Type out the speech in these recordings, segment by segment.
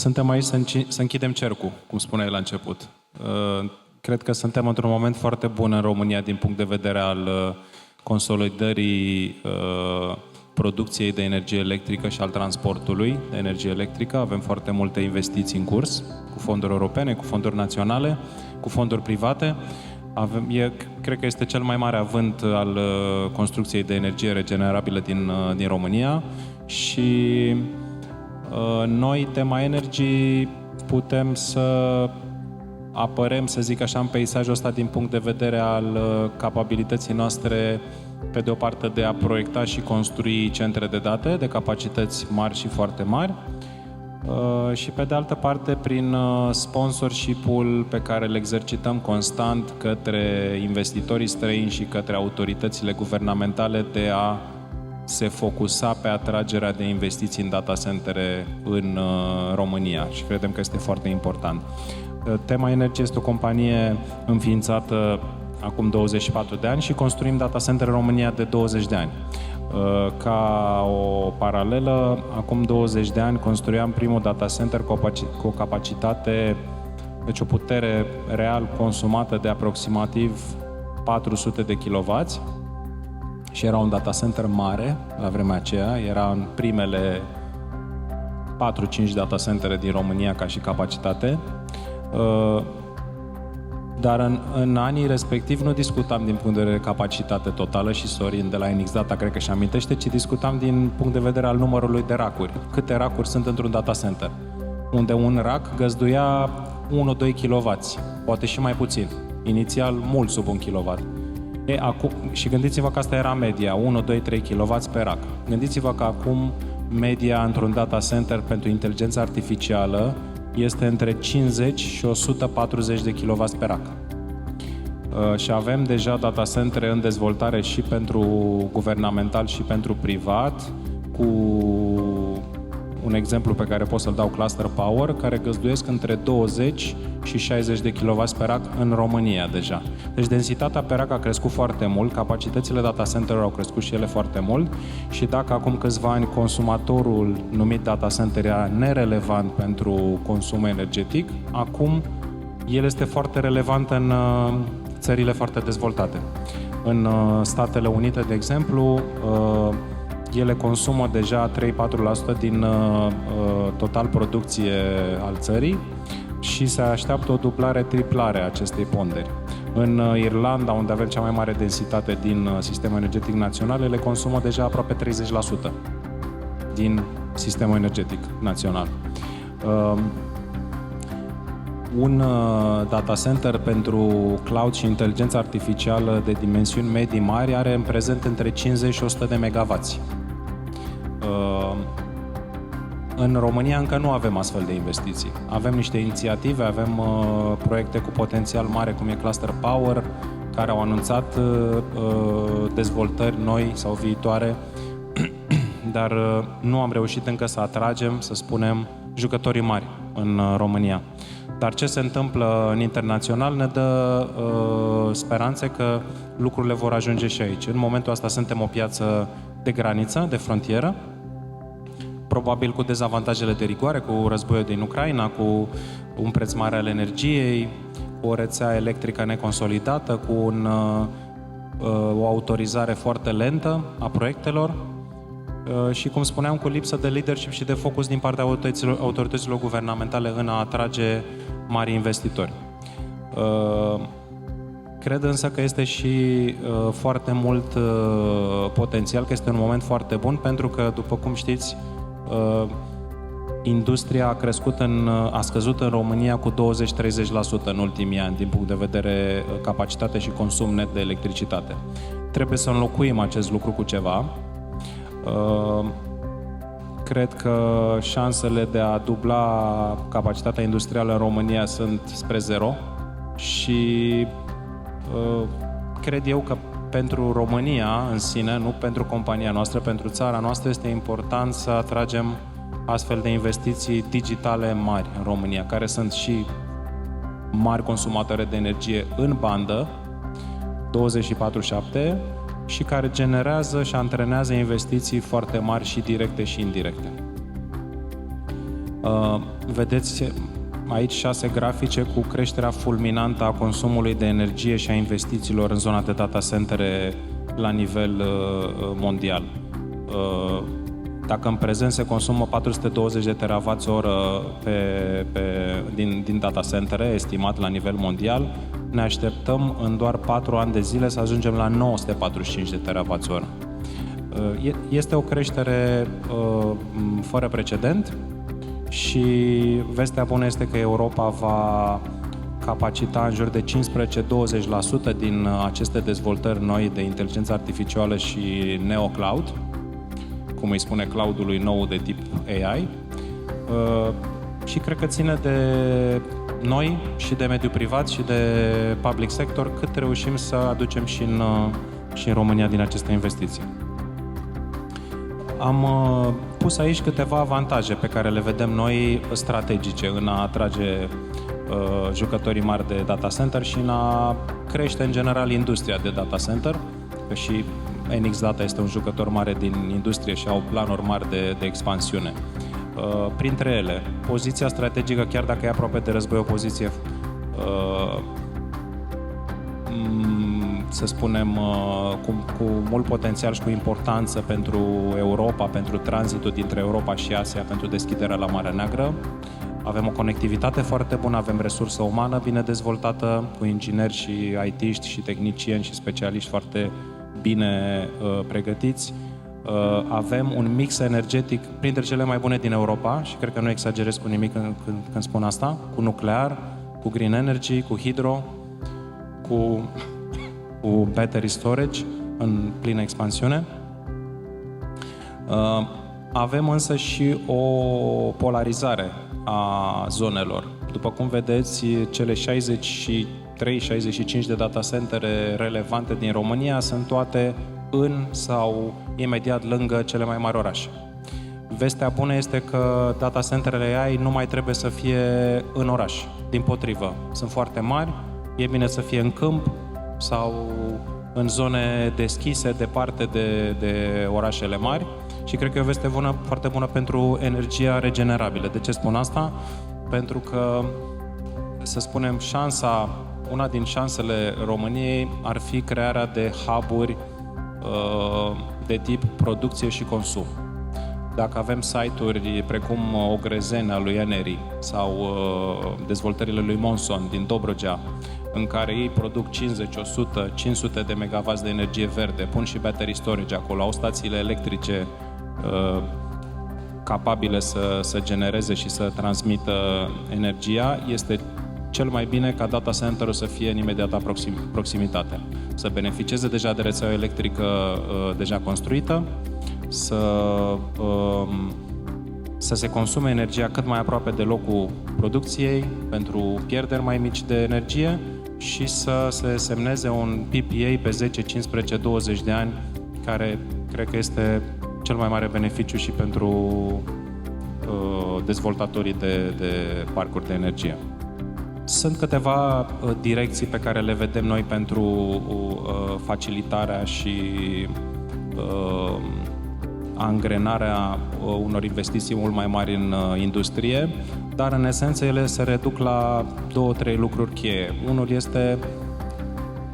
Suntem aici să închidem cercul, cum spuneai la început. Cred că suntem într-un moment foarte bun în România din punct de vedere al consolidării producției de energie electrică și al transportului de energie electrică. Avem foarte multe investiții în curs, cu fonduri europene, cu fonduri naționale, cu fonduri private. Cred că este cel mai mare avânt al construcției de energie regenerabilă din România și noi, Tema Energy, putem să apărăm, să zic așa, în peisajul ăsta din punct de vedere al capabilității noastre, pe de o parte, de a proiecta și construi centre de date de capacități mari și foarte mari și pe de altă parte prin sponsorship-ul pe care îl exercităm constant către investitorii străini și către autoritățile guvernamentale de a se focusa pe atragerea de investiții în data centere în România și credem că este foarte important. Tema Energy este o companie înființată acum 24 de ani și construim data center în România de 20 de ani. Ca o paralelă, acum 20 de ani construiam primul data center cu o capacitate, deci o putere real consumată de aproximativ 400 de kW și era un data center mare la vremea aceea, era în primele 4-5 data centere din România ca și capacitate. Dar în anii respectiv nu discutam din punct de vedere capacitate totală și Sorin de la NX Data cred că și amintește, ci discutam din punct de vedere al numărului de rackuri. Câte rackuri sunt într-un data center? Unde un rack găzduia 1-2 kW, poate și mai puțin. Inițial mult sub 1 kW. Acum, și gândiți-vă că asta era media, 1, 2, 3 kW pe rack. Gândiți-vă că acum media într-un data center pentru inteligență artificială este între 50 și 140 de kW pe rack. Și avem deja data centre în dezvoltare și pentru guvernamental și pentru privat, cu un exemplu pe care pot să-l dau, Cluster Power, care găzduiesc între 20 și 60 de kW pe rack în România deja. Deci densitatea pe rack a crescut foarte mult, capacitățile data center-ului au crescut și ele foarte mult și dacă acum câțiva ani consumatorul numit data center era nerelevant pentru consumul energetic, acum el este foarte relevant în țările foarte dezvoltate. În Statele Unite, de exemplu, ele consumă deja 3-4% din total producție al țării și se așteaptă o dublare, triplare a acestei ponderi. În Irlanda, unde avem cea mai mare densitate din sistemul energetic național, ele consumă deja aproape 30% din sistemul energetic național. Un data center pentru cloud și inteligență artificială de dimensiuni medii mari are în prezent între 50 și 100 de megawatts. În România încă nu avem astfel de investiții. Avem niște inițiative, avem proiecte cu potențial mare, cum e Cluster Power, care au anunțat dezvoltări noi sau viitoare, dar nu am reușit încă să atragem, să spunem, jucătorii mari în România. Dar ce se întâmplă în internațional ne dă speranțe că lucrurile vor ajunge și aici. În momentul ăsta suntem o piață de graniță, de frontieră, probabil cu dezavantajele de rigoare, cu războiul din Ucraina, cu un preț mare al energiei, cu o rețea electrică neconsolidată, cu o autorizare foarte lentă a proiectelor și, cum spuneam, cu lipsă de leadership și de focus din partea autorităților guvernamentale în a atrage mari investitori. Cred însă că este și foarte mult potențial, că este un moment foarte bun, pentru că, după cum știți, industria a scăzut în România cu 20-30% în ultimii ani, din punct de vedere capacitate și consum net de electricitate. Trebuie să înlocuim acest lucru cu ceva. Cred că șansele de a dubla capacitatea industrială în România sunt spre zero și cred eu că pentru România în sine, nu pentru compania noastră, pentru țara noastră, este important să atragem astfel de investiții digitale mari în România, care sunt și mari consumatori de energie în bandă, 24/7, și care generează și antrenează investiții foarte mari și directe și indirecte. Vedeți aici 6 grafice cu creșterea fulminantă a consumului de energie și a investițiilor în zona de data centere la nivel mondial. Dacă în prezent se consumă 420 de terawatts-oră din data centere, estimat la nivel mondial, ne așteptăm în doar 4 ani de zile să ajungem la 945 de terawatts-oră. Este o creștere fără precedent și vestea bună este că Europa va capacita în jur de 15-20% din aceste dezvoltări noi de inteligență artificială și neo-cloud, cum îi spune cloud-ului nou de tip AI, și cred că ține de noi și de mediul privat și de public sector cât reușim să aducem și în România din aceste investiții. Am pus aici câteva avantaje pe care le vedem noi strategice în a atrage jucătorii mari de data center și în a crește în general industria de data center, că și NX Data este un jucător mare din industrie și au planuri mari de expansiune. Printre ele, poziția strategică, chiar dacă e aproape de război, o poziție să spunem, cu mult potențial și cu importanță pentru Europa, pentru tranzitul dintre Europa și Asia, pentru deschiderea la Marea Neagră. Avem o conectivitate foarte bună, avem resursă umană bine dezvoltată, cu ingineri și IT-ști și tehnicieni și specialiști foarte bine pregătiți. Avem un mix energetic printre cele mai bune din Europa și cred că nu exagerez cu nimic când spun asta, cu nuclear, cu green energy, cu hidro, cu battery storage în plină expansiune. Avem însă și o polarizare a zonelor. După cum vedeți, cele 63-65 de data centere relevante din România sunt toate în sau imediat lângă cele mai mari orașe. Vestea bună este că data centrele AI nu mai trebuie să fie în oraș. Dimpotrivă, sunt foarte mari, e bine să fie în câmp sau în zone deschise, departe de orașele mari, și cred că e o veste bună, foarte bună pentru energia regenerabilă. De ce spun asta? Pentru că, să spunem, una din șansele României ar fi crearea de hub-uri de tip producție și consum. Dacă avem site-uri precum Ogrezene a lui Enery sau dezvoltările lui Monson din Dobrogea, în care ei produc 50, 100, 500 de megawatts de energie verde, pun și battery storage acolo, au stațiile electrice capabile să genereze și să transmită energia, este cel mai bine ca data center-ul să fie în imediată proximitate, să beneficieze deja de rețeaua electrică deja construită, să se consume energia cât mai aproape de locul producției pentru pierderi mai mici de energie și să se semneze un PPA pe 10, 15, 20 de ani, care cred că este cel mai mare beneficiu și pentru dezvoltatorii de parcuri de energie. Sunt câteva direcții pe care le vedem noi pentru facilitarea și angrenarea unor investiții mult mai mari în industrie, dar în esență ele se reduc la 2-3 lucruri cheie. Unul este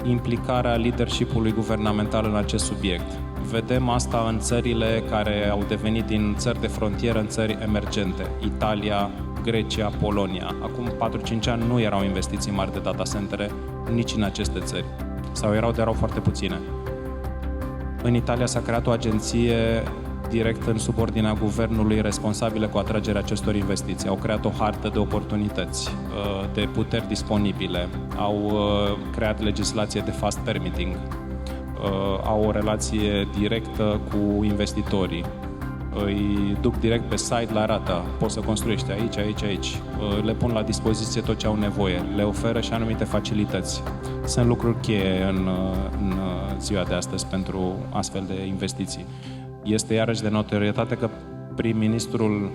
implicarea leadership-ului guvernamental în acest subiect. Vedem asta în țările care au devenit din țări de frontieră în țări emergente. Italia, Grecia, Polonia. Acum 4-5 ani nu erau investiții mari de data centere nici în aceste țări. Sau erau foarte puține. În Italia s-a creat o agenție direct în subordinea guvernului responsabilă cu atragerea acestor investiții. Au creat o hartă de oportunități, de puteri disponibile, au creat legislație de fast permitting, au o relație directă cu investitorii, îi duc direct pe site la rată, poți să construiești aici, aici, aici, le pun la dispoziție tot ce au nevoie, le oferă și anumite facilități. Sunt lucruri cheie în ziua de astăzi pentru astfel de investiții. Este iarăși de notorietate că prim-ministrul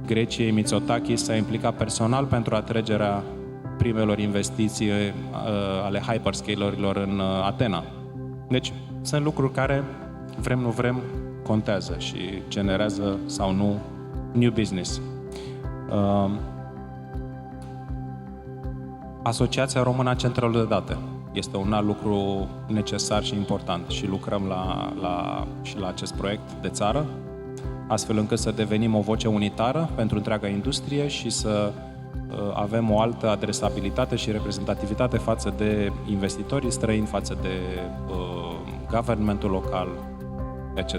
Greciei, Mitsotakis, s-a implicat personal pentru atragerea primelor investiții ale hyperscalerilor în Atena. Deci, sunt lucruri care, vrem nu vrem, contează și generează sau nu new business. Asociația Română a Centrelor de Date este un alt lucru necesar și important și lucrăm și la acest proiect de țară, astfel încât să devenim o voce unitară pentru întreaga industrie și să avem o altă adresabilitate și reprezentativitate față de investitorii străini, față de governmentul local, etc.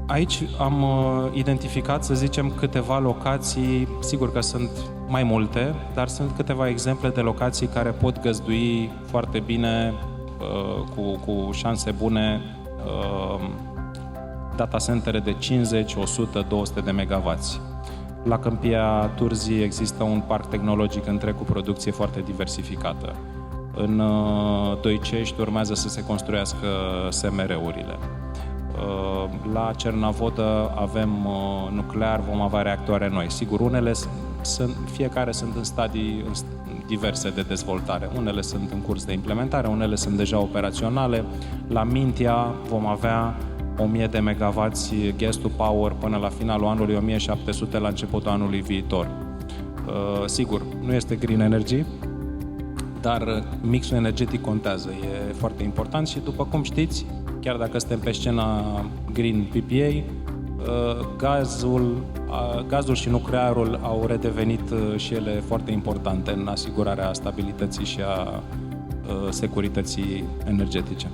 Aici am identificat, să zicem, câteva locații, sigur că sunt mai multe, dar sunt câteva exemple de locații care pot găzdui foarte bine, cu șanse bune, data centere de 50, 100, 200 de megawatts. La Câmpia Turzii există un parc tehnologic întreg cu producție foarte diversificată. În Doicești urmează să se construiască SMR-urile. La Cernavodă avem nuclear, vom avea reactoare noi. Sigur, fiecare sunt în stadii diverse de dezvoltare. Unele sunt în curs de implementare, unele sunt deja operaționale. La Mintea vom avea 1000 de megawatts gas to power până la finalul anului, 1700 la începutul anului viitor. Sigur, nu este green energy, dar mixul energetic contează, e foarte important și, după cum știți, chiar dacă suntem pe scena Green PPA, gazul și nuclearul au redevenit și ele foarte importante în asigurarea stabilității și a securității energetice.